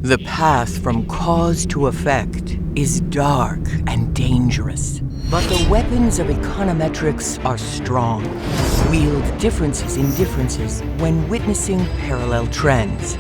The path from cause to effect is dark and dangerous. But the weapons of econometrics are strong. Wield differences in differences when witnessing parallel trends.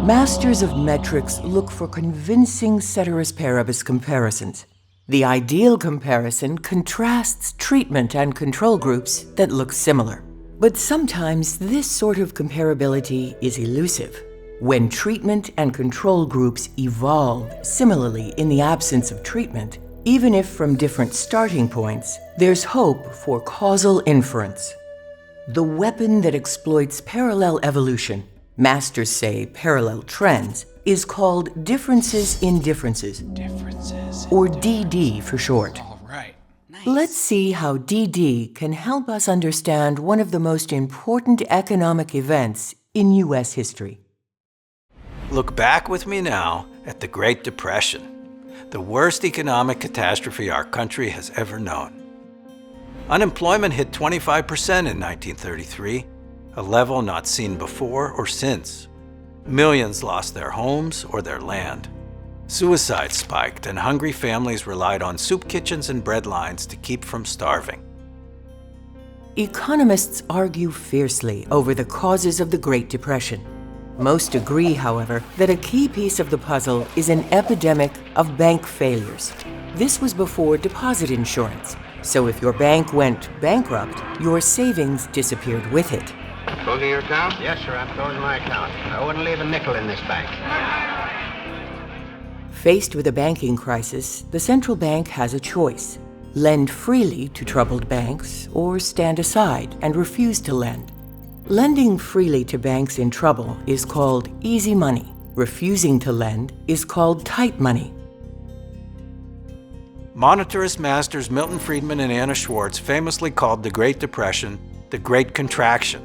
Masters of metrics look for convincing ceteris paribus comparisons. The ideal comparison contrasts treatment and control groups that look similar. But sometimes this sort of comparability is elusive. When treatment and control groups evolve similarly in the absence of treatment, even if from different starting points, there's hope for causal inference. The weapon that exploits parallel evolution, masters say parallel trends, is called differences in differences, or DD for short. All right. Nice. Let's see how DD can help us understand one of the most important economic events in U.S. history. Look back with me now at the Great Depression, the worst economic catastrophe our country has ever known. Unemployment hit 25% in 1933, a level not seen before or since. Millions lost their homes or their land. Suicide spiked, and hungry families relied on soup kitchens and bread lines to keep from starving. Economists argue fiercely over the causes of the Great Depression. Most agree, however, that a key piece of the puzzle is an epidemic of bank failures. This was before deposit insurance, so if your bank went bankrupt, your savings disappeared with it. Closing your account? Yes, sir, I'm closing my account. I wouldn't leave a nickel in this bank. Faced with a banking crisis, the central bank has a choice: lend freely to troubled banks or stand aside and refuse to lend. Lending freely to banks in trouble is called easy money. Refusing to lend is called tight money. Monetarist masters Milton Friedman and Anna Schwartz famously called the Great Depression the Great Contraction,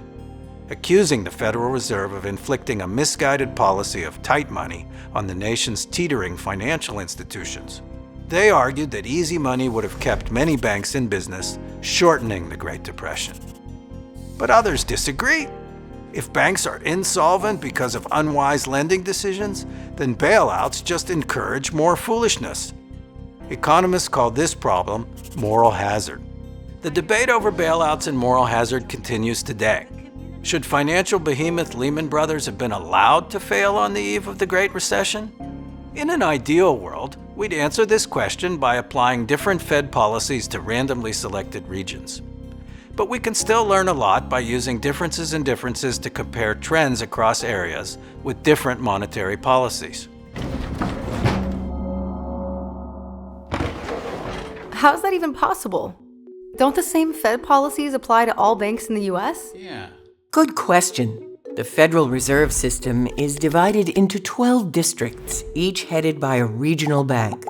accusing the Federal Reserve of inflicting a misguided policy of tight money on the nation's teetering financial institutions. They argued that easy money would have kept many banks in business, shortening the Great Depression. But others disagree. If banks are insolvent because of unwise lending decisions, then bailouts just encourage more foolishness. Economists call this problem moral hazard. The debate over bailouts and moral hazard continues today. Should financial behemoth Lehman Brothers have been allowed to fail on the eve of the Great Recession? In an ideal world, we'd answer this question by applying different Fed policies to randomly selected regions. But we can still learn a lot by using differences in differences to compare trends across areas with different monetary policies. How is that even possible? Don't the same Fed policies apply to all banks in the U.S.? Yeah. Good question. The Federal Reserve System is divided into 12 districts, each headed by a regional bank.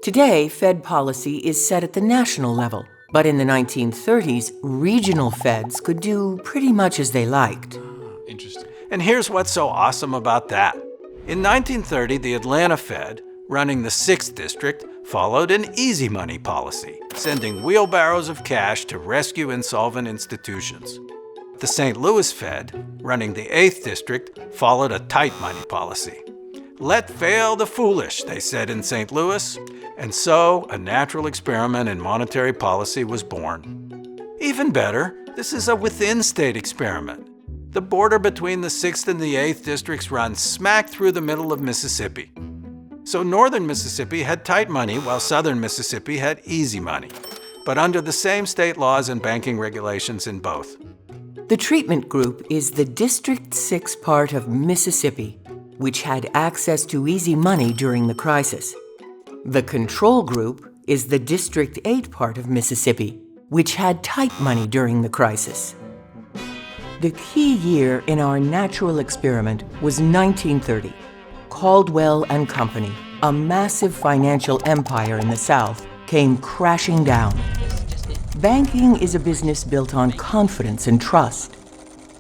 Today, Fed policy is set at the national level, but in the 1930s, regional Feds could do pretty much as they liked. Interesting. And here's what's so awesome about that. In 1930, the Atlanta Fed, running the 6th District, followed an easy money policy, sending wheelbarrows of cash to rescue insolvent institutions. The St. Louis Fed, running the 8th District, followed a tight money policy. Let fail the foolish, they said in St. Louis, and so a natural experiment in monetary policy was born. Even better, this is a within-state experiment. The border between the 6th and the 8th districts runs smack through the middle of Mississippi. So northern Mississippi had tight money while southern Mississippi had easy money, but under the same state laws and banking regulations in both. The treatment group is the District 6 part of Mississippi, which had access to easy money during the crisis. The control group is the District 8 part of Mississippi, which had tight money during the crisis. The key year in our natural experiment was 1930. Caldwell and Company, a massive financial empire in the South, came crashing down. Banking is a business built on confidence and trust.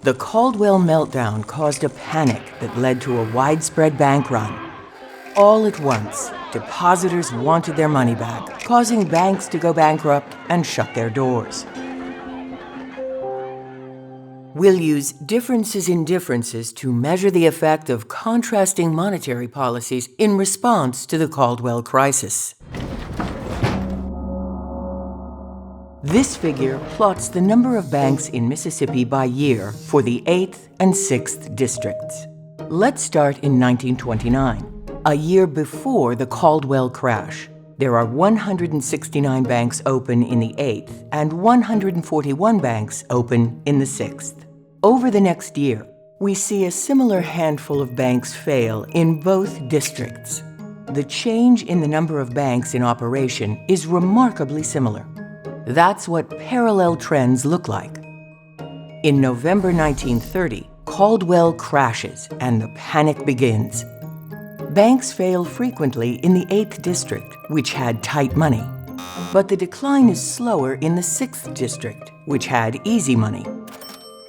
The Caldwell meltdown caused a panic that led to a widespread bank run. All at once, depositors wanted their money back, causing banks to go bankrupt and shut their doors. We'll use differences in differences to measure the effect of contrasting monetary policies in response to the Caldwell crisis. This figure plots the number of banks in Mississippi by year for the 8th and 6th districts. Let's start in 1929, a year before the Caldwell crash. There are 169 banks open in the 8th and 141 banks open in the 6th. Over the next year, we see a similar handful of banks fail in both districts. The change in the number of banks in operation is remarkably similar. That's what parallel trends look like. In November 1930, Caldwell crashes and the panic begins. Banks fail frequently in the 8th district, which had tight money. But the decline is slower in the 6th district, which had easy money.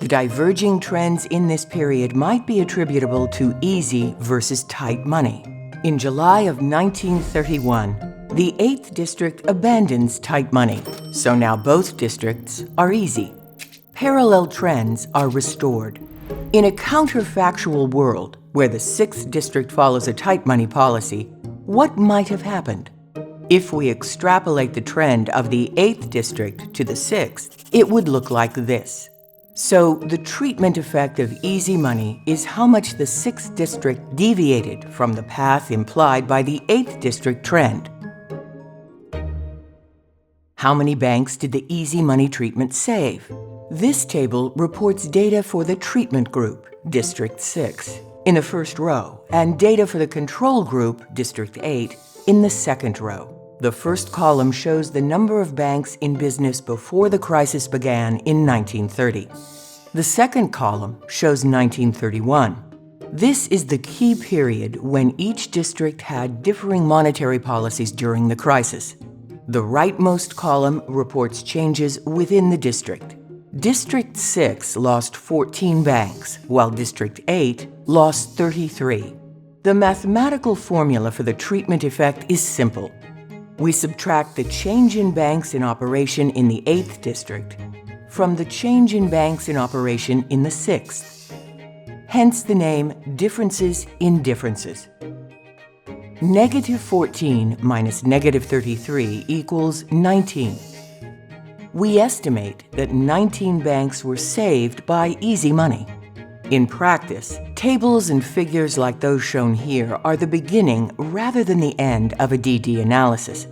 The diverging trends in this period might be attributable to easy versus tight money. In July of 1931, the 8th district abandons tight money, so now both districts are easy. Parallel trends are restored. In a counterfactual world, where the 6th district follows a tight money policy, what might have happened? If we extrapolate the trend of the 8th district to the 6th, it would look like this. So the treatment effect of easy money is how much the 6th district deviated from the path implied by the 8th district trend. How many banks did the easy money treatment save? This table reports data for the treatment group, District 6, in the first row, and data for the control group, District 8, in the second row. The first column shows the number of banks in business before the crisis began in 1930. The second column shows 1931. This is the key period when each district had differing monetary policies during the crisis. The rightmost column reports changes within the district. District 6 lost 14 banks, while District 8 lost 33. The mathematical formula for the treatment effect is simple. We subtract the change in banks in operation in the 8th district from the change in banks in operation in the 6th. Hence the name differences in differences. Negative 14 minus negative 33 equals 19. We estimate that 19 banks were saved by easy money. In practice, tables and figures like those shown here are the beginning rather than the end of a DD analysis.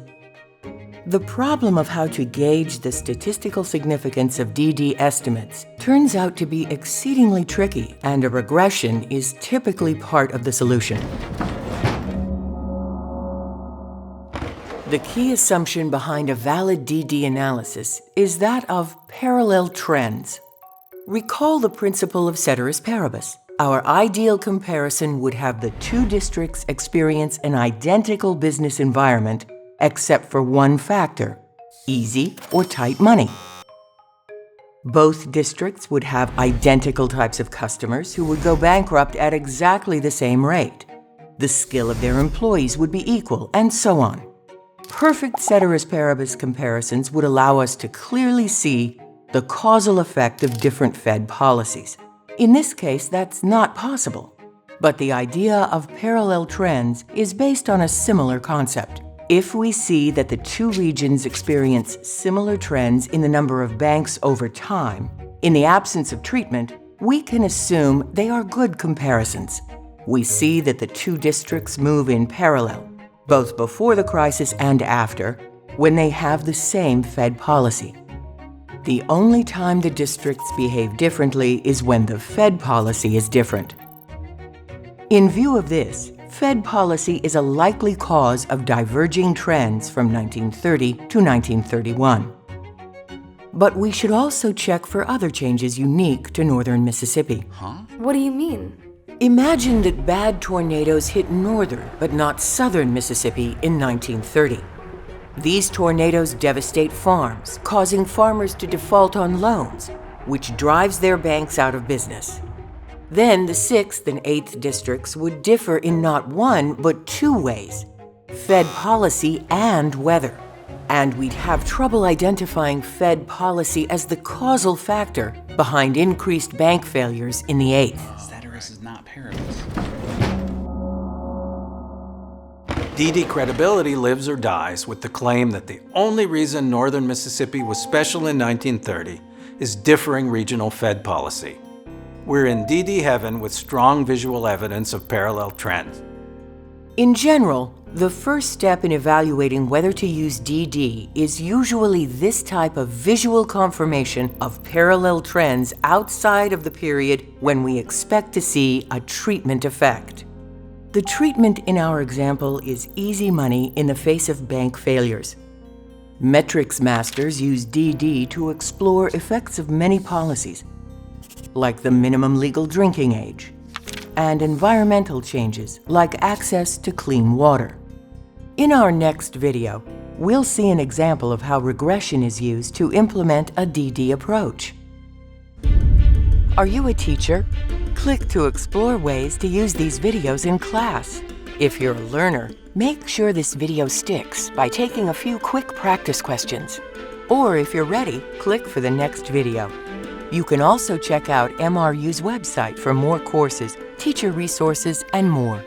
The problem of how to gauge the statistical significance of DD estimates turns out to be exceedingly tricky, and a regression is typically part of the solution. The key assumption behind a valid DD analysis is that of parallel trends. Recall the principle of ceteris paribus. Our ideal comparison would have the two districts experience an identical business environment except for one factor, easy or tight money. Both districts would have identical types of customers who would go bankrupt at exactly the same rate. The skill of their employees would be equal, and so on. Perfect ceteris paribus comparisons would allow us to clearly see the causal effect of different Fed policies. In this case, that's not possible. But the idea of parallel trends is based on a similar concept. If we see that the two regions experience similar trends in the number of banks over time, in the absence of treatment, we can assume they are good comparisons. We see that the two districts move in parallel, both before the crisis and after, when they have the same Fed policy. The only time the districts behave differently is when the Fed policy is different. In view of this, Fed policy is a likely cause of diverging trends from 1930 to 1931. But we should also check for other changes unique to northern Mississippi. What do you mean? Imagine that bad tornadoes hit northern but not southern Mississippi in 1930. These tornadoes devastate farms, causing farmers to default on loans, which drives their banks out of business. Then the 6th and 8th districts would differ in not one but two ways: Fed policy and weather. And we'd have trouble identifying Fed policy as the causal factor behind increased bank failures in the 8th. Ceteris is not paribus. DD credibility lives or dies with the claim that the only reason northern Mississippi was special in 1930 is differing regional Fed policy. We're in DD heaven with strong visual evidence of parallel trends. In general, the first step in evaluating whether to use DD is usually this type of visual confirmation of parallel trends outside of the period when we expect to see a treatment effect. The treatment in our example is easy money in the face of bank failures. Metrics masters use DD to explore effects of many policies, like the minimum legal drinking age, and environmental changes like access to clean water. In our next video, we'll see an example of how regression is used to implement a DD approach. Are you a teacher? Click to explore ways to use these videos in class. If you're a learner, make sure this video sticks by taking a few quick practice questions. Or if you're ready, click for the next video. You can also check out MRU's website for more courses, teacher resources, and more.